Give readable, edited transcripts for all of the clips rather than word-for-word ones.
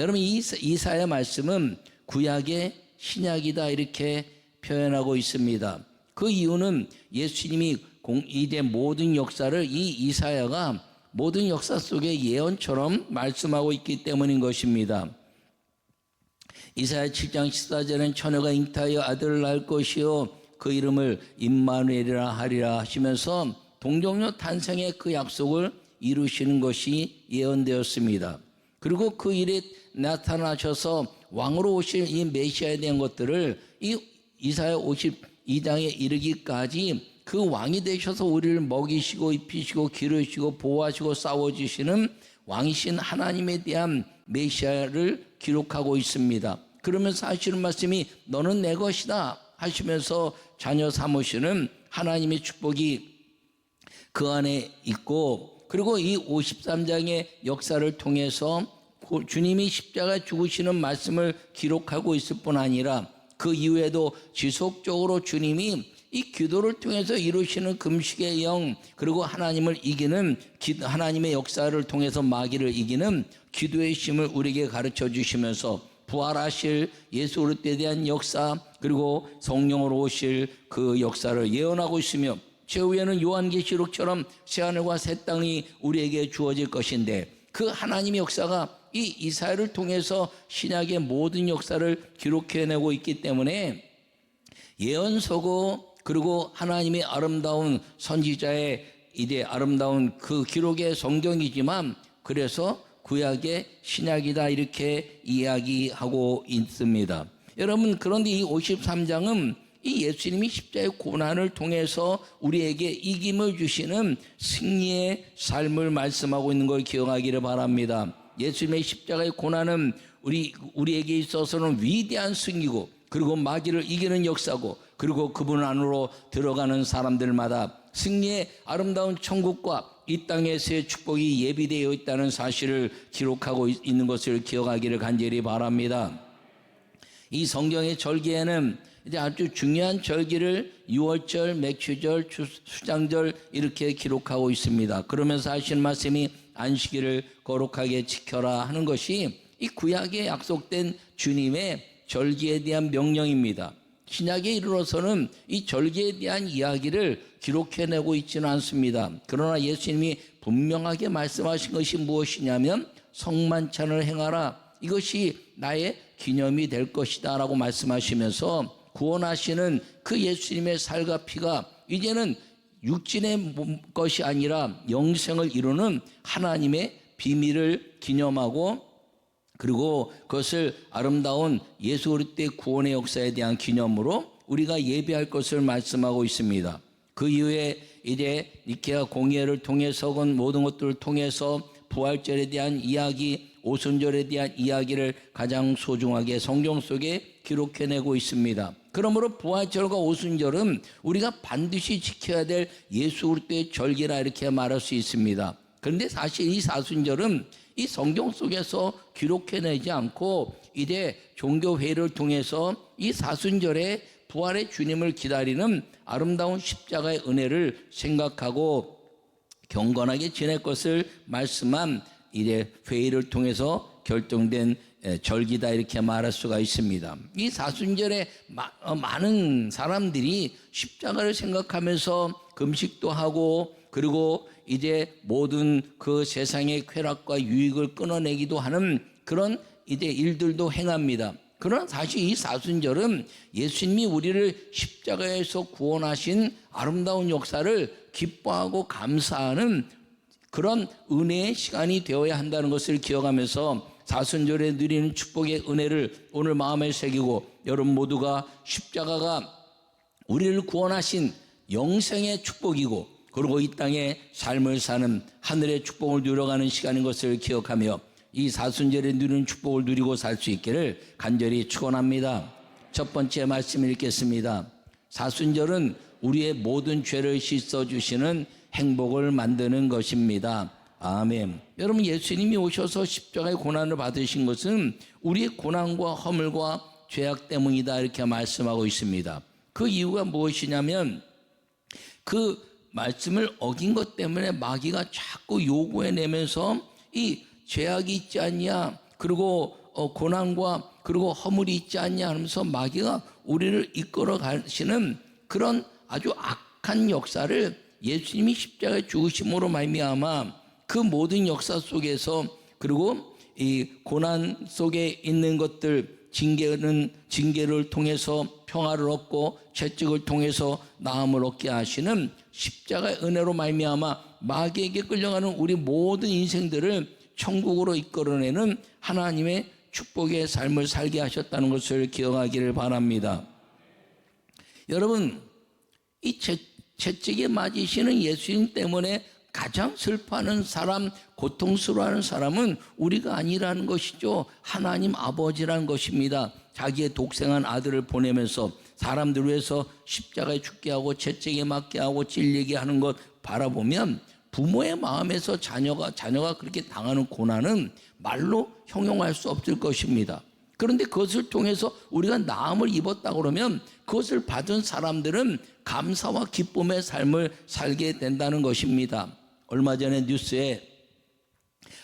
여러분, 이사야 말씀은 구약의 신약이다 이렇게 표현하고 있습니다. 그 이유는 예수님이 이제 모든 역사를 이 이사야가 모든 역사 속의 예언처럼 말씀하고 있기 때문인 것입니다. 이사야 7장 14절은 처녀가 잉타하여 아들을 낳을 것이요 그 이름을 임마누엘이라 하리라 하시면서 동정녀 탄생의 그 약속을 이루시는 것이 예언되었습니다. 그리고 그 일에 나타나셔서 왕으로 오실 이 메시아에 대한 것들을 이 이사야 52장에 이르기까지 그 왕이 되셔서 우리를 먹이시고 입히시고 기르시고 보호하시고 싸워주시는 왕이신 하나님에 대한 메시아를 기록하고 있습니다. 그러면서 하시는 말씀이 너는 내 것이다 하시면서 자녀 삼으시는 하나님의 축복이 그 안에 있고, 그리고 이 53장의 역사를 통해서 주님이 십자가에 죽으시는 말씀을 기록하고 있을 뿐 아니라 그 이후에도 지속적으로 주님이 이 기도를 통해서 이루시는 금식의 영, 그리고 하나님을 이기는 하나님의 역사를 통해서 마귀를 이기는 기도의 힘을 우리에게 가르쳐 주시면서 부활하실 예수 그리스도에 대한 역사, 그리고 성령으로 오실 그 역사를 예언하고 있으며 최후에는 요한계시록처럼 새하늘과 새 땅이 우리에게 주어질 것인데, 그 하나님의 역사가 이 이사야를 통해서 신약의 모든 역사를 기록해내고 있기 때문에 예언서고, 그리고 하나님의 아름다운 선지자의 이제 아름다운 그 기록의 성경이지만, 그래서 구약의 신약이다 이렇게 이야기하고 있습니다. 여러분, 그런데 이 53장은 이 예수님이 십자가의 고난을 통해서 우리에게 이김을 주시는 승리의 삶을 말씀하고 있는 걸 기억하기를 바랍니다. 예수님의 십자가의 고난은 우리에게 있어서는 위대한 승리고, 그리고 마귀를 이기는 역사고, 그리고 그분 안으로 들어가는 사람들마다 승리의 아름다운 천국과 이 땅에서의 축복이 예비되어 있다는 사실을 기록하고 있는 것을 기억하기를 간절히 바랍니다. 이 성경의 절기에는 이제 아주 중요한 절기를 유월절, 맥추절, 수장절 이렇게 기록하고 있습니다. 그러면서 하시는 말씀이 안식일을 거룩하게 지켜라 하는 것이 이 구약에 약속된 주님의 절기에 대한 명령입니다. 신약에 이르러서는 이 절기에 대한 이야기를 기록해내고 있지는 않습니다. 그러나 예수님이 분명하게 말씀하신 것이 무엇이냐면 성만찬을 행하라, 이것이 나의 기념이 될 것이다 라고 말씀하시면서 구원하시는 그 예수님의 살과 피가 이제는 육신의 것이 아니라 영생을 이루는 하나님의 비밀을 기념하고, 그리고 그것을 아름다운 예수 그리스도의 구원의 역사에 대한 기념으로 우리가 예배할 것을 말씀하고 있습니다. 그 이후에 이제 니케아 공예를 통해서 모든 것들을 통해서 부활절에 대한 이야기, 오순절에 대한 이야기를 가장 소중하게 성경 속에 기록해내고 있습니다. 그러므로 부활절과 오순절은 우리가 반드시 지켜야 될 예수 그리스도의 절기라 이렇게 말할 수 있습니다. 그런데 사실 이 사순절은 이 성경 속에서 기록해내지 않고 이제 종교회의를 통해서 이 사순절에 부활의 주님을 기다리는 아름다운 십자가의 은혜를 생각하고 경건하게 지낼 것을 말씀한 이제 회의를 통해서 결정된 절기다 이렇게 말할 수가 있습니다. 이 사순절에 많은 사람들이 십자가를 생각하면서 금식도 하고, 그리고 이제 모든 그 세상의 쾌락과 유익을 끊어내기도 하는 그런 이제 일들도 행합니다. 그러나 사실 이 사순절은 예수님이 우리를 십자가에서 구원하신 아름다운 역사를 기뻐하고 감사하는 그런 은혜의 시간이 되어야 한다는 것을 기억하면서 사순절에 누리는 축복의 은혜를 오늘 마음에 새기고, 여러분 모두가 십자가가 우리를 구원하신 영생의 축복이고, 그리고 이 땅에 삶을 사는 하늘의 축복을 누려가는 시간인 것을 기억하며 이 사순절에 누리는 축복을 누리고 살 수 있기를 간절히 축원합니다. 첫 번째 말씀 읽겠습니다. 사순절은 우리의 모든 죄를 씻어주시는 행복을 만드는 것입니다. 아멘. 여러분, 예수님이 오셔서 십자가의 고난을 받으신 것은 우리의 고난과 허물과 죄악 때문이다 이렇게 말씀하고 있습니다. 그 이유가 무엇이냐면 그 말씀을 어긴 것 때문에 마귀가 자꾸 요구해내면서 이 죄악이 있지 않냐, 그리고 고난과 그리고 허물이 있지 않냐 하면서 마귀가 우리를 이끌어 가시는 그런 아주 악한 역사를 예수님이 십자가에 죽으심으로 말미암아 그 모든 역사 속에서, 그리고 이 고난 속에 있는 것들, 징계를 통해서 평화를 얻고 채찍을 통해서 나음을 얻게 하시는 십자가의 은혜로 말미암아 마귀에게 끌려가는 우리 모든 인생들을 천국으로 이끌어내는 하나님의 축복의 삶을 살게 하셨다는 것을 기억하기를 바랍니다. 여러분, 이 채찍에 맞으시는 예수님 때문에 가장 슬퍼하는 사람, 고통스러워하는 사람은 우리가 아니라는 것이죠. 하나님 아버지라는 것입니다. 자기의 독생한 아들을 보내면서 사람들 위해서 십자가에 죽게 하고 채찍에 맞게 하고 찔리게 하는 것 바라보면 부모의 마음에서 자녀가 그렇게 당하는 고난은 말로 형용할 수 없을 것입니다. 그런데 그것을 통해서 우리가 나음을 입었다 그러면 그것을 받은 사람들은 감사와 기쁨의 삶을 살게 된다는 것입니다. 얼마 전에 뉴스에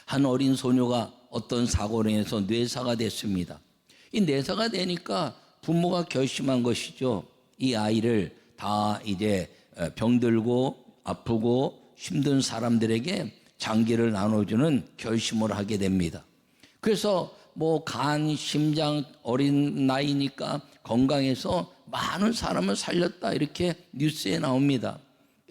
한 어린 소녀가 어떤 사고로 인해서 뇌사가 됐습니다. 이 뇌사가 되니까 부모가 결심한 것이죠. 이 아이를 다 이제 병들고 아프고 힘든 사람들에게 장기를 나눠주는 결심을 하게 됩니다. 그래서 간, 심장, 어린 나이니까 건강해서 많은 사람을 살렸다, 이렇게 뉴스에 나옵니다.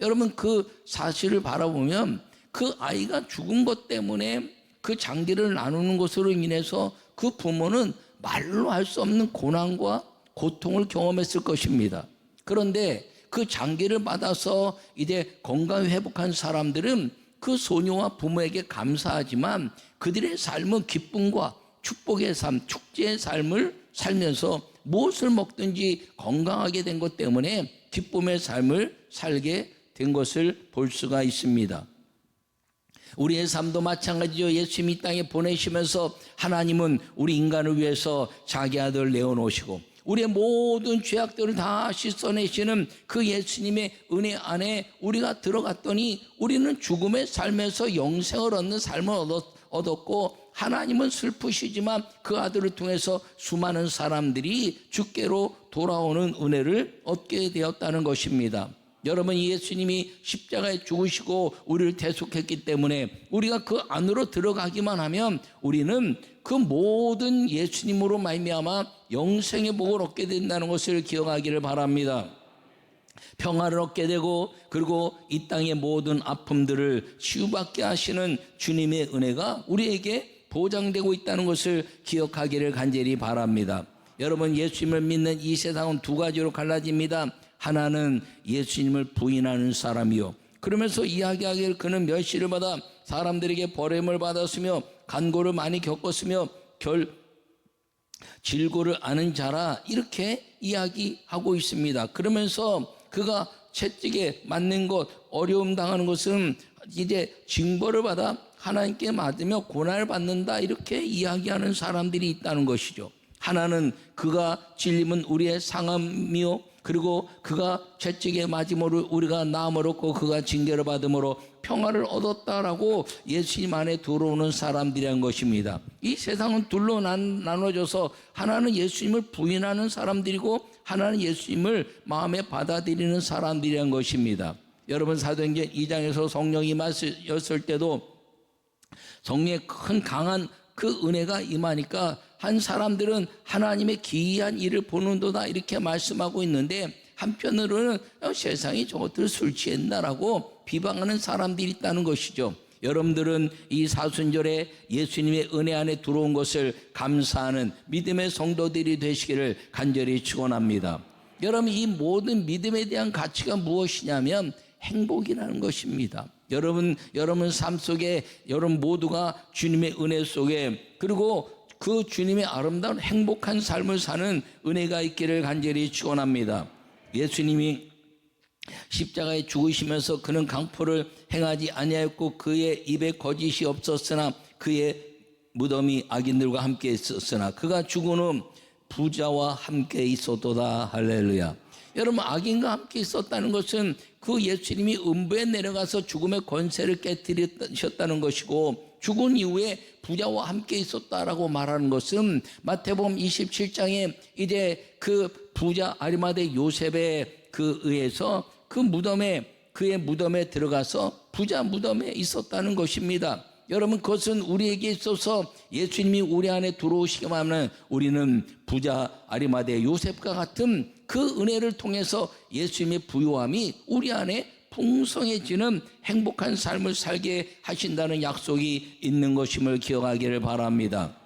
여러분, 그 사실을 바라보면 그 아이가 죽은 것 때문에 그 장기를 나누는 것으로 인해서 그 부모는 말로 할 수 없는 고난과 고통을 경험했을 것입니다. 그런데 그 장기를 받아서 이제 건강 회복한 사람들은 그 소녀와 부모에게 감사하지만 그들의 삶은 기쁨과 축복의 삶, 축제의 삶을 살면서 무엇을 먹든지 건강하게 된 것 때문에 기쁨의 삶을 살게 된 것을 볼 수가 있습니다. 우리의 삶도 마찬가지죠. 예수님이 이 땅에 보내시면서 하나님은 우리 인간을 위해서 자기 아들을 내어놓으시고 우리의 모든 죄악들을 다 씻어내시는 그 예수님의 은혜 안에 우리가 들어갔더니 우리는 죽음의 삶에서 영생을 얻는 삶을 얻었고, 하나님은 슬프시지만 그 아들을 통해서 수많은 사람들이 주께로 돌아오는 은혜를 얻게 되었다는 것입니다. 여러분, 예수님이 십자가에 죽으시고 우리를 대속했기 때문에 우리가 그 안으로 들어가기만 하면 우리는 그 모든 예수님으로 말미암아 영생의 복을 얻게 된다는 것을 기억하기를 바랍니다. 평화를 얻게 되고, 그리고 이 땅의 모든 아픔들을 치유받게 하시는 주님의 은혜가 우리에게 보장되고 있다는 것을 기억하기를 간절히 바랍니다. 여러분, 예수님을 믿는 이 세상은 두 가지로 갈라집니다. 하나는 예수님을 부인하는 사람이요, 그러면서 이야기하기를 그는 멸시를 받아 사람들에게 버림을 받았으며 간고를 많이 겪었으며 질고를 아는 자라, 이렇게 이야기하고 있습니다. 그러면서 그가 채찍에 맞는 것, 어려움 당하는 것은 이제 징벌을 받아 하나님께 맞으며 고난을 받는다, 이렇게 이야기하는 사람들이 있다는 것이죠. 하나는 그가 찔림은 우리의 상함이요, 그리고 그가 채찍에 맞음으로 우리가 나음을 얻고 그가 징계를 받음으로 평화를 얻었다라고 예수님 안에 들어오는 사람들이란 것입니다. 이 세상은 둘로 나눠져서 하나는 예수님을 부인하는 사람들이고 하나는 예수님을 마음에 받아들이는 사람들이란 것입니다. 여러분, 사도행전 2장에서 성령이 임하셨을 때도 성령의 큰 강한 그 은혜가 임하니까 한 사람들은 하나님의 기이한 일을 보는도다, 이렇게 말씀하고 있는데, 한편으로는 세상이 저것들 술 취했나라고 비방하는 사람들이 있다는 것이죠. 여러분들은 이 사순절에 예수님의 은혜 안에 들어온 것을 감사하는 믿음의 성도들이 되시기를 간절히 축원합니다. 여러분, 이 모든 믿음에 대한 가치가 무엇이냐면 행복이라는 것입니다. 여러분 삶 속에 여러분 모두가 주님의 은혜 속에, 그리고 그 주님의 아름다운 행복한 삶을 사는 은혜가 있기를 간절히 축원합니다. 예수님이 십자가에 죽으시면서 그는 강포를 행하지 아니하였고 그의 입에 거짓이 없었으나 그의 무덤이 악인들과 함께 있었으나 그가 죽은 후 부자와 함께 있었도다. 할렐루야. 여러분, 악인과 함께 있었다는 것은 그 예수님이 음부에 내려가서 죽음의 권세를 깨뜨리셨다는 것이고, 죽은 이후에 부자와 함께 있었다라고 말하는 것은 마태복음 27장에 이제 그 부자 아리마대 요셉에 의해서 그의 무덤에 들어가서 부자 무덤에 있었다는 것입니다. 여러분, 그것은 우리에게 있어서 예수님이 우리 안에 들어오시기만 하면 우리는 부자 아리마대 요셉과 같은 그 은혜를 통해서 예수님의 부요함이 우리 안에 풍성해지는 행복한 삶을 살게 하신다는 약속이 있는 것임을 기억하기를 바랍니다.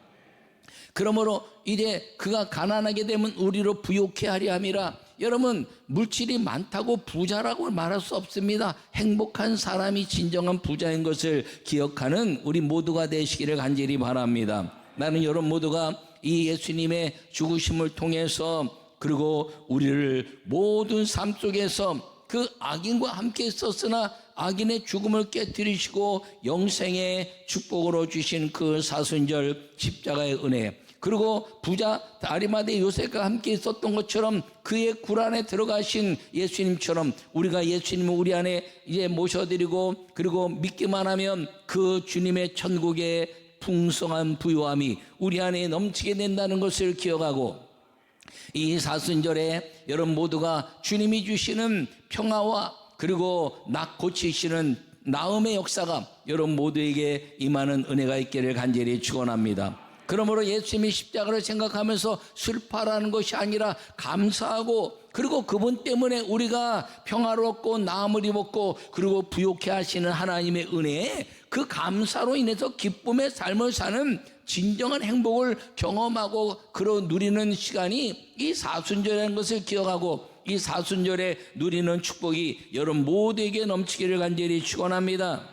그러므로 이제 그가 가난하게 되면 우리로 부욕해 하려 함이라. 여러분, 물질이 많다고 부자라고 말할 수 없습니다. 행복한 사람이 진정한 부자인 것을 기억하는 우리 모두가 되시기를 간절히 바랍니다. 나는 여러분 모두가 이 예수님의 죽으심을 통해서, 그리고 우리를 모든 삶 속에서 그 악인과 함께 있었으나 악인의 죽음을 깨뜨리시고 영생의 축복으로 주신 그 사순절 십자가의 은혜, 그리고 부자 아리마대 요셉과 함께 있었던 것처럼 그의 굴 안에 들어가신 예수님처럼 우리가 예수님을 우리 안에 이제 모셔드리고, 그리고 믿기만 하면 그 주님의 천국의 풍성한 부요함이 우리 안에 넘치게 된다는 것을 기억하고, 이 사순절에 여러분 모두가 주님이 주시는 평화와 그리고 낙 고치시는 나음의 역사가 여러분 모두에게 임하는 은혜가 있기를 간절히 축원합니다. 그러므로 예수님의 십자가를 생각하면서 슬퍼하라는 것이 아니라 감사하고, 그리고 그분 때문에 우리가 평화롭고 나음을 입었고, 그리고 부욕해 하시는 하나님의 은혜에 그 감사로 인해서 기쁨의 삶을 사는 진정한 행복을 경험하고 누리는 시간이 이 사순절이라는 것을 기억하고, 이 사순절에 누리는 축복이 여러분 모두에게 넘치기를 간절히 축원합니다.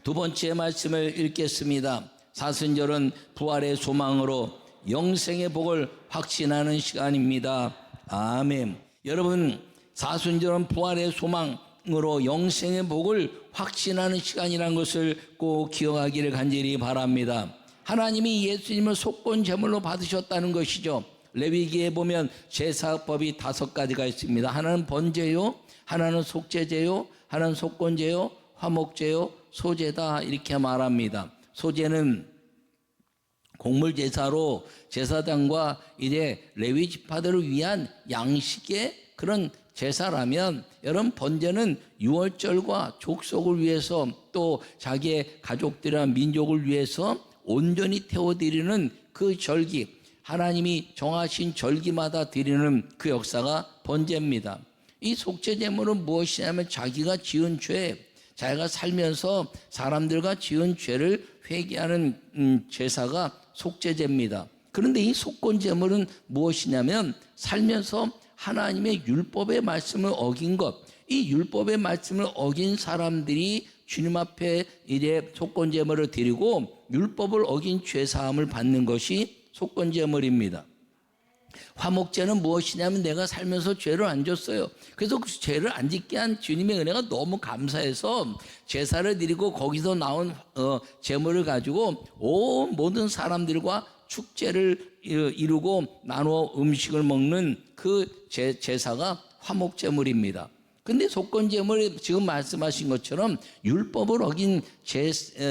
두 번째 말씀을 읽겠습니다. 사순절은 부활의 소망으로 영생의 복을 확신하는 시간입니다. 아멘. 여러분, 사순절은 부활의 소망으로 영생의 복을 확신하는 시간이라는 것을 꼭 기억하기를 간절히 바랍니다. 하나님이 예수님을 속건 제물로 받으셨다는 것이죠. 레위기에 보면 제사법이 5가지가 있습니다. 하나는 번제요, 하나는 속죄제요, 하나는 속건제요, 화목제요, 소제다, 이렇게 말합니다. 소제는 곡물 제사로 제사장과 이제 레위 지파들을 위한 양식의 그런 제사라면, 여러분 번제는 유월절과 족속을 위해서 또 자기의 가족들이나 민족을 위해서 온전히 태워드리는 그 절기, 하나님이 정하신 절기마다 드리는 그 역사가 번제입니다. 이 속죄제물은 무엇이냐면 자기가 지은 죄, 자기가 살면서 사람들과 지은 죄를 회개하는 제사가 속죄제입니다. 그런데 이 속건제물은 무엇이냐면 살면서 하나님의 율법의 말씀을 어긴 것, 이 율법의 말씀을 어긴 사람들이 주님 앞에 이제 속건제물을 드리고 율법을 어긴 죄사함을 받는 것이 속건제물입니다. 화목제는 무엇이냐면 내가 살면서 죄를 안 졌어요. 그래서 그 죄를 안 짓게 한 주님의 은혜가 너무 감사해서 제사를 드리고 거기서 나온 제물을 가지고 온 모든 사람들과 축제를 이루고 나누어 음식을 먹는 그 제사가 화목제물입니다. 근데 속건제물이 지금 말씀하신 것처럼 율법을 어긴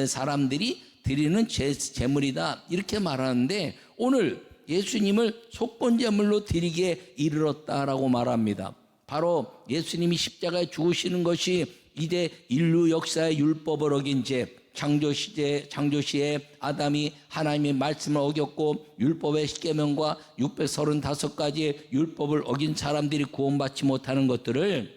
사람들이 드리는 제물이다, 이렇게 말하는데 오늘 예수님을 속건제물로 드리기에 이르렀다라고 말합니다. 바로 예수님이 십자가에 죽으시는 것이 이제 인류 역사의 율법을 어긴 죄, 창조시에 아담이 하나님의 말씀을 어겼고 율법의 10계명과 635가지의 율법을 어긴 사람들이 구원받지 못하는 것들을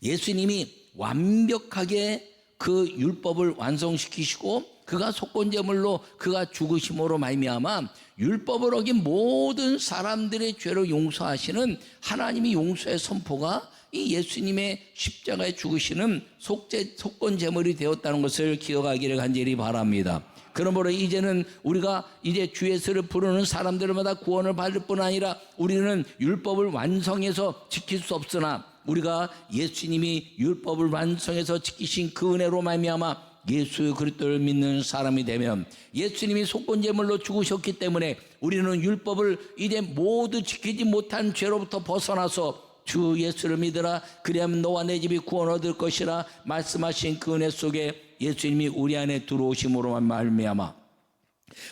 예수님이 완벽하게 그 율법을 완성시키시고 그가 속건제물로 그가 죽으심으로 말미암아 율법을 어긴 모든 사람들의 죄를 용서하시는 하나님의 용서의 선포가 이 예수님의 십자가에 죽으시는 속건제물이 되었다는 것을 기억하기를 간절히 바랍니다. 그러므로 이제는 우리가 이제 주 예수를 부르는 사람들마다 구원을 받을 뿐 아니라 우리는 율법을 완성해서 지킬 수 없으나 우리가 예수님이 율법을 완성해서 지키신 그 은혜로 말미암아 예수 그리스도를 믿는 사람이 되면 예수님이 속건제물로 죽으셨기 때문에 우리는 율법을 이제 모두 지키지 못한 죄로부터 벗어나서 주 예수를 믿으라 그리하면 너와 내 집이 구원 얻을 것이라 말씀하신 그 은혜 속에 예수님이 우리 안에 들어오심으로만 말미암아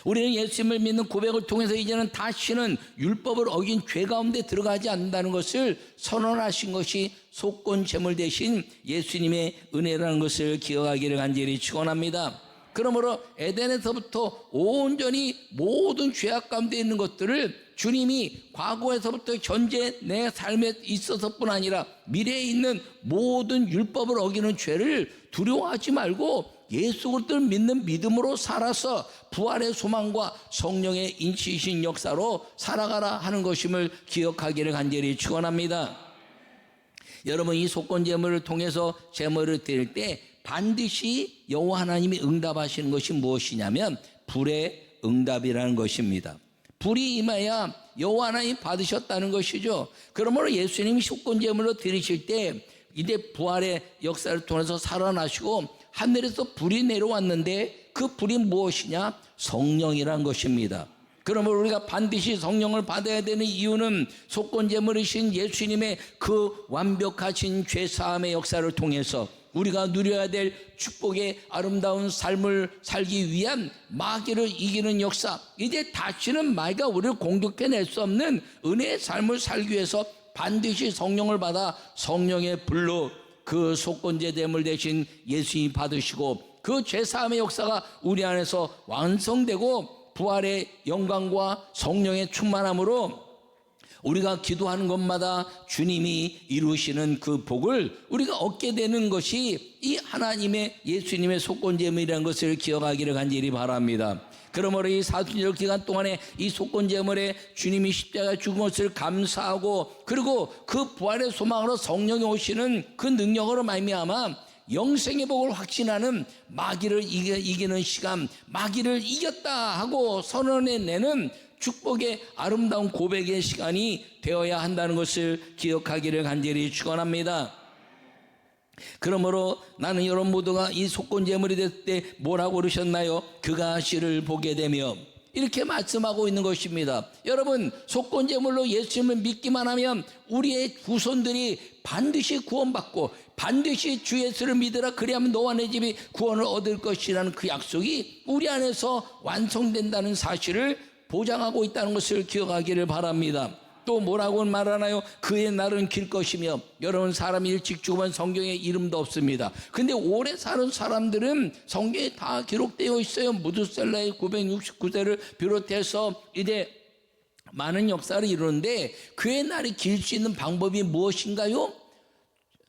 우리는 예수님을 믿는 고백을 통해서 이제는 다시는 율법을 어긴 죄 가운데 들어가지 않는다는 것을 선언하신 것이 속건 제물 대신 예수님의 은혜라는 것을 기억하기를 간절히 축원합니다. 그러므로 에덴에서부터 온전히 모든 죄악 가운데 있는 것들을 주님이 과거에서부터 현재 내 삶에 있어서뿐 아니라 미래에 있는 모든 율법을 어기는 죄를 두려워하지 말고 예수 그리스도를 믿는 믿음으로 살아서 부활의 소망과 성령의 인치신 역사로 살아가라 하는 것임을 기억하기를 간절히 축원합니다. 여러분 이 속건제물을 통해서 제물을 드릴 때 반드시 여호와 하나님이 응답하시는 것이 무엇이냐면 불의 응답이라는 것입니다. 불이 임하여 여호와 하나님이 받으셨다는 것이죠. 그러므로 예수님이 속건제물로 드리실 때 이제 부활의 역사를 통해서 살아나시고 하늘에서 불이 내려왔는데 그 불이 무엇이냐? 성령이란 것입니다. 그러므로 우리가 반드시 성령을 받아야 되는 이유는 속건제물이신 예수님의 그 완벽하신 죄사함의 역사를 통해서 우리가 누려야 될 축복의 아름다운 삶을 살기 위한 마귀를 이기는 역사, 이제 다시는 마귀가 우리를 공격해낼 수 없는 은혜의 삶을 살기 위해서 반드시 성령을 받아 성령의 불로 그 속건제 제물 대신 예수님이 받으시고 그 죄사함의 역사가 우리 안에서 완성되고 부활의 영광과 성령의 충만함으로 우리가 기도하는 것마다 주님이 이루시는 그 복을 우리가 얻게 되는 것이 이 하나님의 예수님의 속건제물이라는 것을 기억하기를 간절히 바랍니다. 그러므로 이 사순절 기간 동안에 이 속건제물에 주님이 십자가에 죽은 것을 감사하고 그리고 그 부활의 소망으로 성령이 오시는 그 능력으로 말미암아 영생의 복을 확신하는 마귀를 이기는 시간, 마귀를 이겼다 하고 선언해내는 축복의 아름다운 고백의 시간이 되어야 한다는 것을 기억하기를 간절히 축원합니다. 그러므로 나는 여러분 모두가 이 속건제물이 됐을 때 뭐라고 그러셨나요? 그가 씨를 보게 되며 이렇게 말씀하고 있는 것입니다. 여러분 속건제물로 예수님을 믿기만 하면 우리의 후손들이 반드시 구원받고 반드시 주 예수를 믿으라 그리하면 너와 내 집이 구원을 얻을 것이라는 그 약속이 우리 안에서 완성된다는 사실을 보장하고 있다는 것을 기억하기를 바랍니다. 또 뭐라고 말하나요? 그의 날은 길 것이며 여러분 사람이 일찍 죽으면 성경에 이름도 없습니다. 근데 오래 사는 사람들은 성경에 다 기록되어 있어요. 무드셀라의 969세를 비롯해서 이제 많은 역사를 이루는데 그의 날이 길 수 있는 방법이 무엇인가요?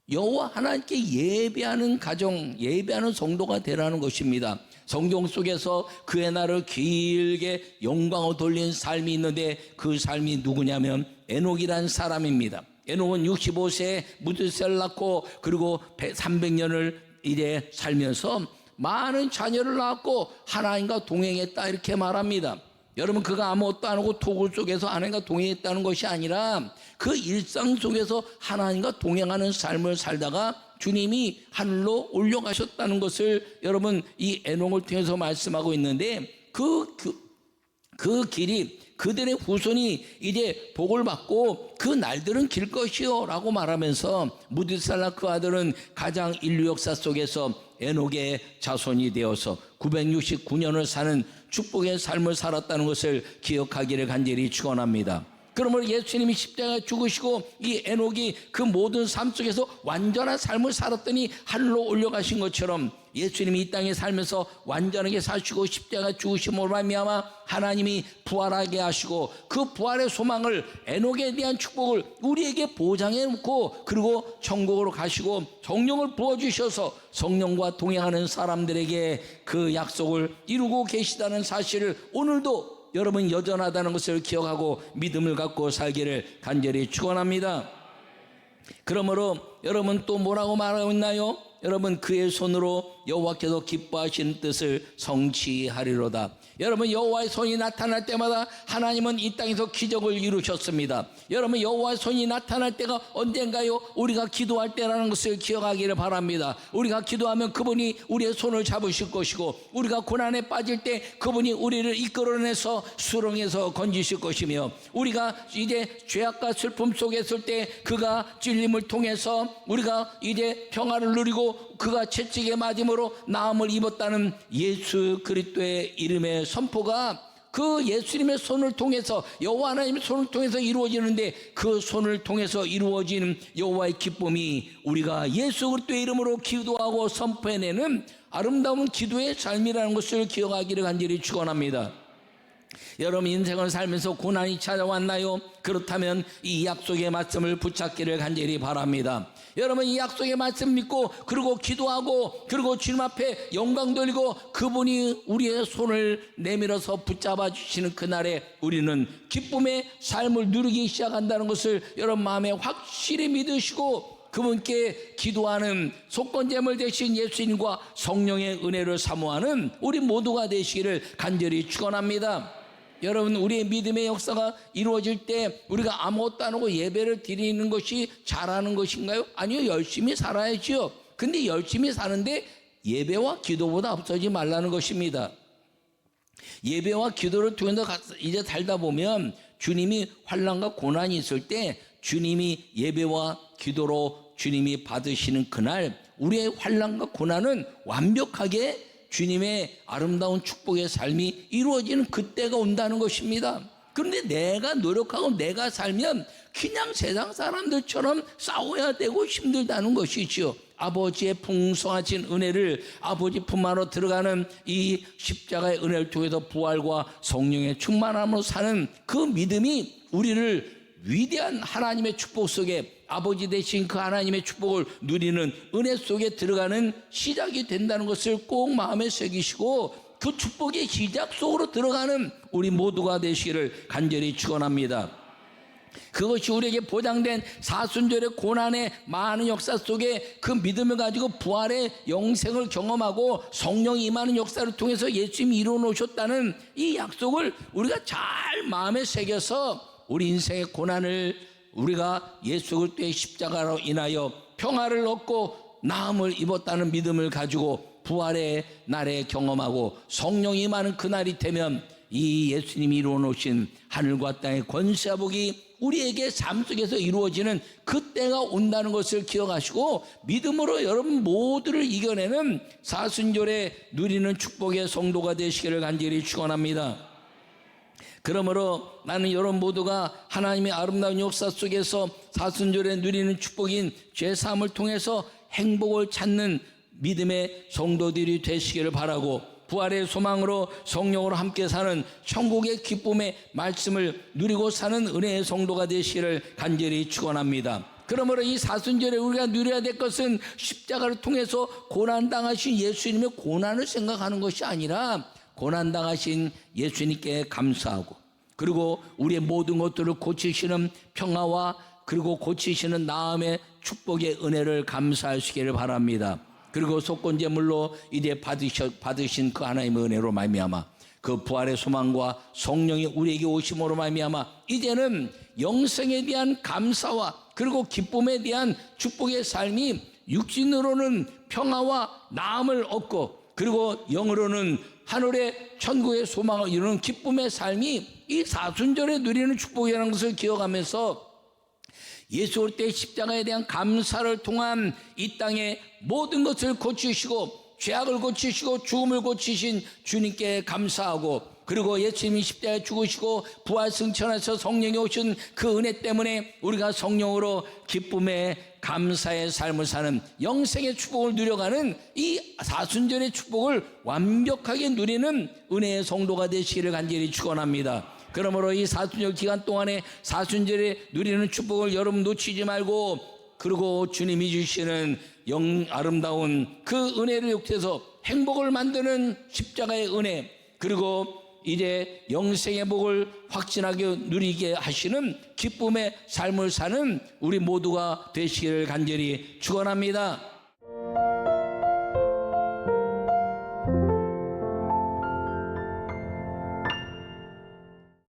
여호와 하나님께 예배하는 가정, 예배하는 성도가 되라는 것입니다. 성경 속에서 그의 날을 길게 영광으로 돌린 삶이 있는데 그 삶이 누구냐면 에녹이라는 사람입니다. 에녹은 65세에 무드셀 낳고 그리고 300년을 이제 살면서 많은 자녀를 낳았고 하나님과 동행했다 이렇게 말합니다. 여러분 그가 아무것도 안 하고 토굴 속에서 하나님과 동행했다는 것이 아니라 그 일상 속에서 하나님과 동행하는 삶을 살다가 주님이 하늘로 올려가셨다는 것을 여러분 이 에녹을 통해서 말씀하고 있는데 그 길이 그들의 후손이 이제 복을 받고 그 날들은 길 것이요 라고 말하면서 무드살라 그 아들은 가장 인류 역사 속에서 에녹의 자손이 되어서 969년을 사는 축복의 삶을 살았다는 것을 기억하기를 간절히 축원합니다. 그러므로 예수님이 십자가에 죽으시고 이 에녹이 그 모든 삶 속에서 완전한 삶을 살았더니 하늘로 올려가신 것처럼 예수님이 이 땅에 살면서 완전하게 사시고 십자가에 죽으심으로 말미암아 하나님이 부활하게 하시고 그 부활의 소망을 에녹에 대한 축복을 우리에게 보장해 놓고 그리고 천국으로 가시고 성령을 부어주셔서 성령과 동행하는 사람들에게 그 약속을 이루고 계시다는 사실을 오늘도 여러분 여전하다는 것을 기억하고 믿음을 갖고 살기를 간절히 축원합니다. 그러므로 여러분 또 뭐라고 말하고 있나요? 여러분 그의 손으로 여호와께서 기뻐하시는 뜻을 성취하리로다. 여러분 여호와의 손이 나타날 때마다 하나님은 이 땅에서 기적을 이루셨습니다. 여러분 여호와의 손이 나타날 때가 언젠가요? 우리가 기도할 때라는 것을 기억하기를 바랍니다. 우리가 기도하면 그분이 우리의 손을 잡으실 것이고, 우리가 고난에 빠질 때 그분이 우리를 이끌어내서 수렁에서 건지실 것이며, 우리가 이제 죄악과 슬픔 속에 있을 때 그가 찔림을 통해서 우리가 이제 평화를 누리고 그가 채찍에 맞음으로 나음을 입었다는 예수 그리스도의 이름의 선포가 그 예수님의 손을 통해서, 여호와 하나님의 손을 통해서 이루어지는데, 그 손을 통해서 이루어지는 여호와의 기쁨이 우리가 예수 그리스도의 이름으로 기도하고 선포해내는 아름다운 기도의 삶이라는 것을 기억하기를 간절히 축원합니다. 여러분 인생을 살면서 고난이 찾아왔나요? 그렇다면 이 약속의 말씀을 붙잡기를 간절히 바랍니다. 여러분 이 약속의 말씀 믿고 그리고 기도하고 그리고 주님 앞에 영광 돌리고 그분이 우리의 손을 내밀어서 붙잡아 주시는 그날에 우리는 기쁨의 삶을 누리기 시작한다는 것을 여러분 마음에 확실히 믿으시고, 그분께 기도하는 속건제물 되신 예수님과 성령의 은혜를 사모하는 우리 모두가 되시기를 간절히 축원합니다. 여러분 우리의 믿음의 역사가 이루어질 때 우리가 아무것도 안 하고 예배를 드리는 것이 잘하는 것인가요? 아니요, 열심히 살아야지요. 근데 열심히 사는데 예배와 기도보다 앞서지 말라는 것입니다. 예배와 기도를 통해서 이제 살다 보면 주님이 환난과 고난이 있을 때 주님이 예배와 기도로 주님이 받으시는 그날 우리의 환난과 고난은 완벽하게 주님의 아름다운 축복의 삶이 이루어지는 그때가 온다는 것입니다. 그런데 내가 노력하고 내가 살면 그냥 세상 사람들처럼 싸워야 되고 힘들다는 것이지요. 아버지의 풍성하신 은혜를, 아버지 품 안으로 들어가는 이 십자가의 은혜를 통해서 부활과 성령의 충만함으로 사는 그 믿음이 우리를 위대한 하나님의 축복 속에, 아버지 되신 그 하나님의 축복을 누리는 은혜 속에 들어가는 시작이 된다는 것을 꼭 마음에 새기시고, 그 축복의 시작 속으로 들어가는 우리 모두가 되시기를 간절히 축원합니다. 그것이 우리에게 보장된 사순절의 고난의 많은 역사 속에 그 믿음을 가지고 부활의 영생을 경험하고 성령이 임하는 역사를 통해서 예수님이 이루어 놓으셨다는 이 약속을 우리가 잘 마음에 새겨서 우리 인생의 고난을 우리가 예수 그리스도의 십자가로 인하여 평화를 얻고 나음을 입었다는 믿음을 가지고 부활의 날에 경험하고 성령이 임하는 그날이 되면 이 예수님이 이루어 놓으신 하늘과 땅의 권세와 복이 우리에게 삶 속에서 이루어지는 그때가 온다는 것을 기억하시고, 믿음으로 여러분 모두를 이겨내는 사순절에 누리는 축복의 성도가 되시기를 간절히 축원합니다. 그러므로 나는 여러분 모두가 하나님의 아름다운 역사 속에서 사순절에 누리는 축복인 죄사함을 통해서 행복을 찾는 믿음의 성도들이 되시기를 바라고, 부활의 소망으로 성령으로 함께 사는 천국의 기쁨의 말씀을 누리고 사는 은혜의 성도가 되시기를 간절히 축원합니다. 그러므로 이 사순절에 우리가 누려야 될 것은 십자가를 통해서 고난당하신 예수님의 고난을 생각하는 것이 아니라 고난당하신 예수님께 감사하고, 그리고 우리의 모든 것들을 고치시는 평화와 그리고 고치시는 나음의 축복의 은혜를 감사하시기를 바랍니다. 그리고 속건제물로 이제 받으신 그 하나님의 은혜로 말미암아 그 부활의 소망과 성령이 우리에게 오심으로 말미암아 이제는 영생에 대한 감사와 그리고 기쁨에 대한 축복의 삶이 육신으로는 평화와 나음을 얻고, 그리고 영으로는 하늘의 천국의 소망을 이루는 기쁨의 삶이 이 사순절에 누리는 축복이라는 것을 기억하면서 예수 그리스도의 십자가에 대한 감사를 통한 이 땅의 모든 것을 고치시고 죄악을 고치시고 죽음을 고치신 주님께 감사하고, 그리고 예수님이 십자가에 죽으시고 부활 승천하셔서 성령이 오신 그 은혜 때문에 우리가 성령으로 기쁨의 감사의 삶을 사는 영생의 축복을 누려가는 이 사순절의 축복을 완벽하게 누리는 은혜의 성도가 되시기를 간절히 축원합니다. 그러므로 이 사순절 기간 동안에 사순절에 누리는 축복을 여러분 놓치지 말고, 그리고 주님이 주시는 아름다운 그 은혜를 욕해서 행복을 만드는 십자가의 은혜, 그리고 이제 영생의 복을 확신하게 누리게 하시는 기쁨의 삶을 사는 우리 모두가 되시기를 간절히 축원합니다.